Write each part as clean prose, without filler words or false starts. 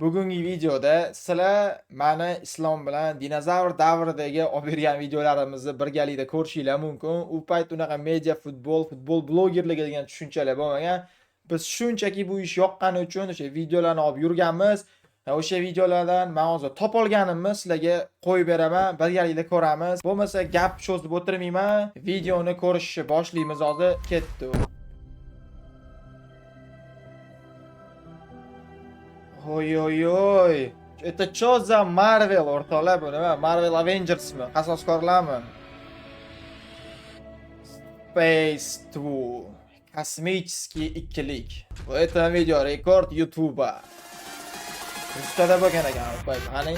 Bugungi videoda sizlar meni Islom bilan dinozavr davridagi olib bergan videolarimizni birgalikda ko'rishinglar mumkin. U payt unaqa media futbol blogerligi degan tushunchalar bo'lmagan. Biz shunchaki bu ish yoqqani uchun o'sha videolarni olib yurganmiz. O'sha videolardan men hozir topolganimni sizlarga qo'yib beraman, birgalikda ko'ramiz. Bo'lmasa gap cho'zib o'tirmayman. Videoni ko'rishni boshlaymiz hozir. Ketdi. Ой-ой-ой. Это что за Marvel o'rtoqlar bu nima? Marvel Avengersmi? Qasoskorlarmi? Space 2. Kosmический ikkilik. Bu это video rekord YouTube'a. Ustada bo'lgan ekan, qo'y, qani.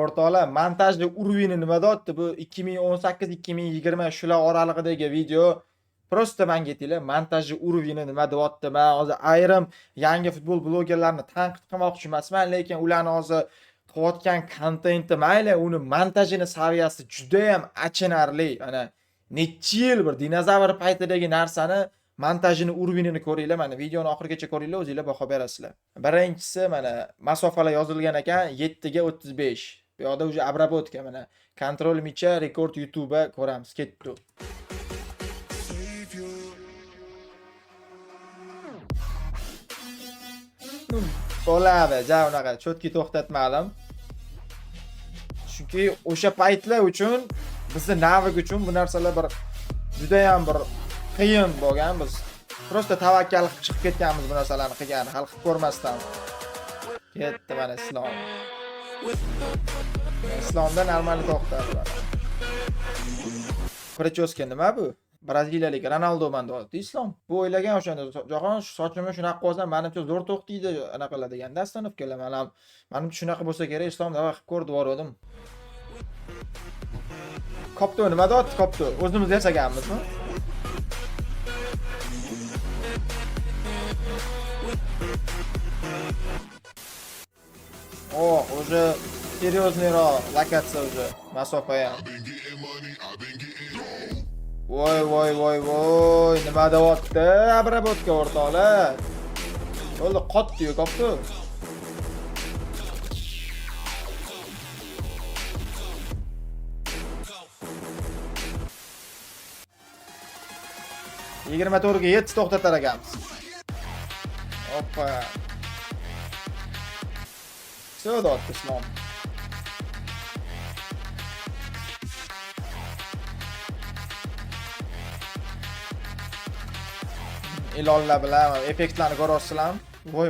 O'rtoqlar, montajli уровень nima deyapti? Bu 2018-2020 shular oralig'idagi video. Prosta menga aytinglar, montajli уровень nima deyapti? Men hozir ayrim yangi futbol blogerlarini tanqid qilmoqchi emasman, lekin ularni hozir qilayotgan kontenti mayli, uni montajini saviyasi juda ham achinarli. Mana necha yil bir dinozavr paytidagi narsani montajini уровенini ko'ringlar, mana videoni oxirigacha ko'ringlar, o'zingizlar baho berasizlar. Birinchisi mana masofalar yozilgan ekan 7 ga 35. Bu yoqda уже обработка mana kontrol micha rekord YouTube'a ko'ramiz. Ketdi. Bo'ladi, ja unaqa chotki to'xtatmadim. Chunki o'sha paytlar uchun bizni navig uchun bu narsalar bir juda ham bir qiyin bo'lgan. Biz prosta tavakkal qilib chiqib ketganmiz bu narsalarni qilgan, hal qilib ko'rmasdan. Ketdi mana Islom. Islomda normal to'xtadilar. Prichoska nima bu? Braziliyalik Ronaldo deyapti Islom. Bu o'ylagan o'shanda jahon sochimni shunaqa qilsam, menimcha zo'r to'xtaydi anaqa qiladigan dastanovkalar. Menimcha shunaqa bo'lsa kerak, Islom dava qilib ko'rib yubordim. Kopto nima deyapti? Kopto o'zimiz yasaganmizmi? Oh, уже серьезнeyroq lokatsiya уже masofa ham. Voy, nima deyapti? Обработка o'rtoqlar. Bo'ldi, qotdi-yu, qopdi. Yigirma to'rtga 7 to'xtatar ekanmiz. Hoppa. Все deyapti Islom. Ilonlar bilan effektlarni ko'rasizlarmi? Voy.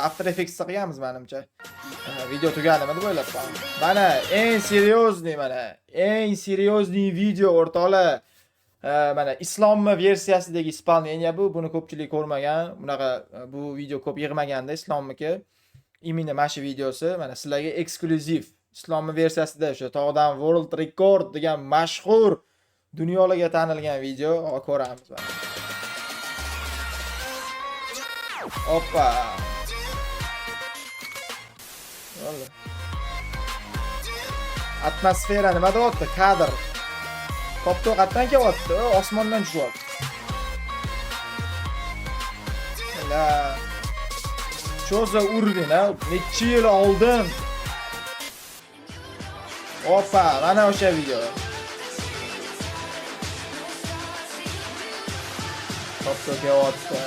After Effects qilganmiz menimcha. Video tugadimi deb o'ylabman. Mana eng серьезный video o'rtoqlar. Mana Islomni versiyasidagi исполнение bu. Buni ko'pchilik ko'rmagan. Bunaqa bu video ko'p yig'maganda Islomniki. Imini mana shu videosi mana sizlarga eksklyuziv. Islomni versiyasida o'sha tog'dan World Record degan mashhur dunyolarga tanilgan video ko'ramiz. Hoppa. Bo'ldi. Atmosfera nima deyapti? Kadr. Kopto qatdan kelyapti? Osmondan tushyapti. La. Cho'za urbin, necha yil oldin. Hoppa, mana o'sha video. Kopto kelyapti.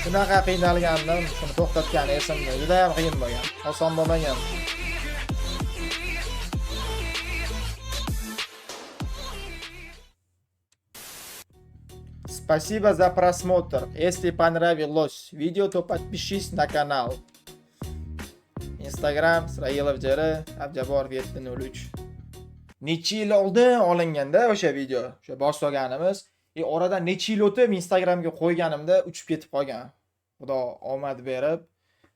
Shunaqa qiynalgandim, shuni to'xtatgan esimda. Juda ham qiyin bo'lgan. Oson bo'lmagan. Спасибо за просмотр. Если понравилось видео, то подпишись на канал. Instagram Israilov Jari Abjaborov 703. Necha yil oldin olinganda o'sha video, o'sha boshlaganimiz, oradan necha yil o'tib Instagramga qo'yganimda uchib ketib qolgan. Xudo omad berib,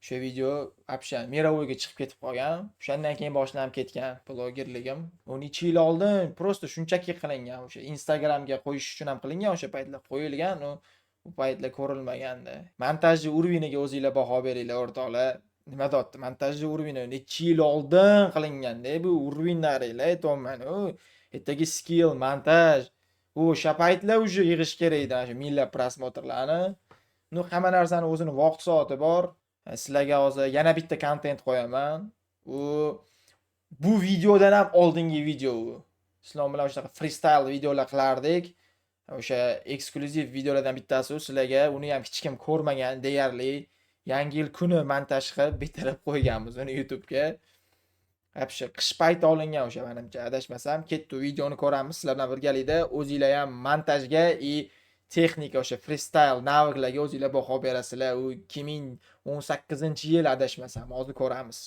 O'sha video вообще mirovoyga chiqib ketib qolgan. O'shandan keyin boshlanib ketgan blogerligim. 12 yil oldin просто shunchaki qilingan. O'sha Instagramga qo'yish uchun ham qilingan, o'sha paytlar qo'yilgan, u paytlar ko'rilmagandi. Montajni uroviniga o'zingizlar baho beringlar o'rtoqlar. Nima deyapti? Montajni urovini necha yil oldin qilingan-da, bu urovinlaringlar aytayapman. Ertaga skill, montaj. O'sha paytlar уже yig'ish kerak edi, o'sha minglab prosmotrlarni. Hamma narsani o'zini vaqt soati bor. Sizlarga hozir yana bitta kontent qo'yaman. Bu videodan ham oldingi video u. Sizlar bilan o'sha freestyle videolar qilardik. O'sha eksklyuziv videolardan bittasi u. Sizlarga uni ham hech kim ko'rmagan deyarli. Yangi yil kuni montaj qilib bitirib qo'yganmiz uni YouTube'ga. Вообще qish payti olingan o'sha menimcha adashmasam. Ketdi videoni ko'ramiz sizlar bilan birgalikda. O'zingizlar ham montajga texnika o'sha freestyle naviklarga o'zingizlar baho berasizlar. U 2018-yil adashmasam, hozir ko'ramiz.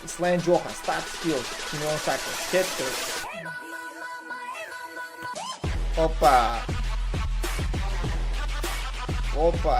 Islan Johan Start Skills 2018 ketdi. Hoppa. Hoppa.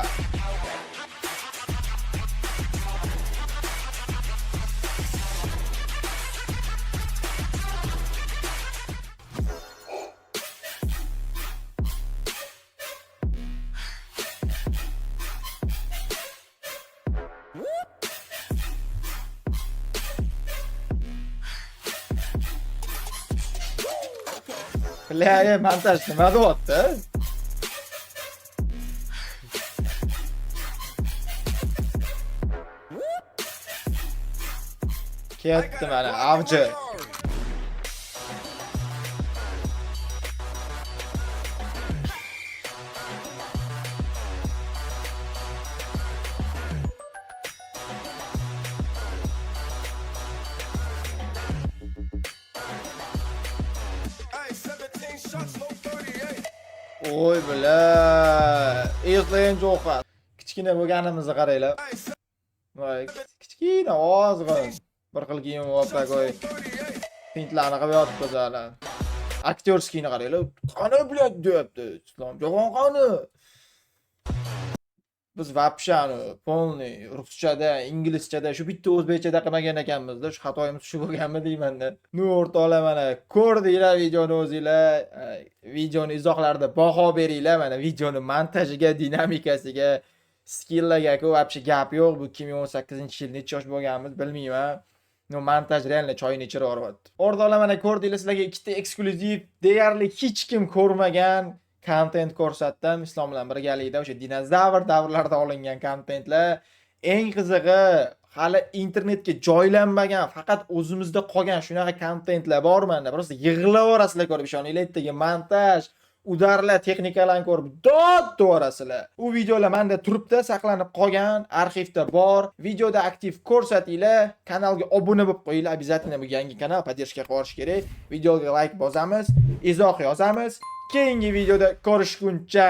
Bля, montaj nima deyapti? Ketdi mana avji. Oy bla. Islan Johan. Kichkina bo'lganimizni qaranglar. Voy, kichkina ozg'in. Bir xil kiyim olib qo'y. Pintlarni qilib yotibdi zalar. Aktyorskiyni qaranglar. Qani bilan deyapti. Islom Jo'xon qani. Biz вообще полный ruschada, inglizchada, shu bitta o'zbekchada qilmagan ekanmiz-da. Shu xatoyimiz shu bo'lganmi deyman-da. O'rtoqlar mana ko'rdinglar videoni o'zinglar. Videoni izohlarida baho beringlar. Mana videoni montajiga, dinamikasiga, skilllarga-ku вообще gap yo'q. Bu 2018-yil necha yosh bo'lganmiz bilmayman. Montaj realni choyini ichirib yuryapti. O'rtoqlar mana ko'rdinglar, sizlarga ikkita eksklyuziv, deyarli hech kim ko'rmagan kontent ko'rsatdim. Islom bilan birgalikda o'sha dinozavr davrlarida olingan kontentlar. Eng qizig'i, hali internetga joylanmagan, faqat o'zimizda qolgan shunaqa kontentlar bor menda. Просто yig'laverasizlar ko'rib, ishoninglar, ertaga montaj, udarlar, texnikalarni ko'rib dod to'g'rasizlar. U videolar menda turibdi, saqlanib qolgan, arxivda bor. Videoda aktiv ko'rsatinglar, kanalga obuna bo'lib qo'yinglar. Обязательно bu yangi kanal поддержка qilib olish kerak. Videoga like bosamiz, izoh yozamiz. Keyingi videoda ko'rishguncha.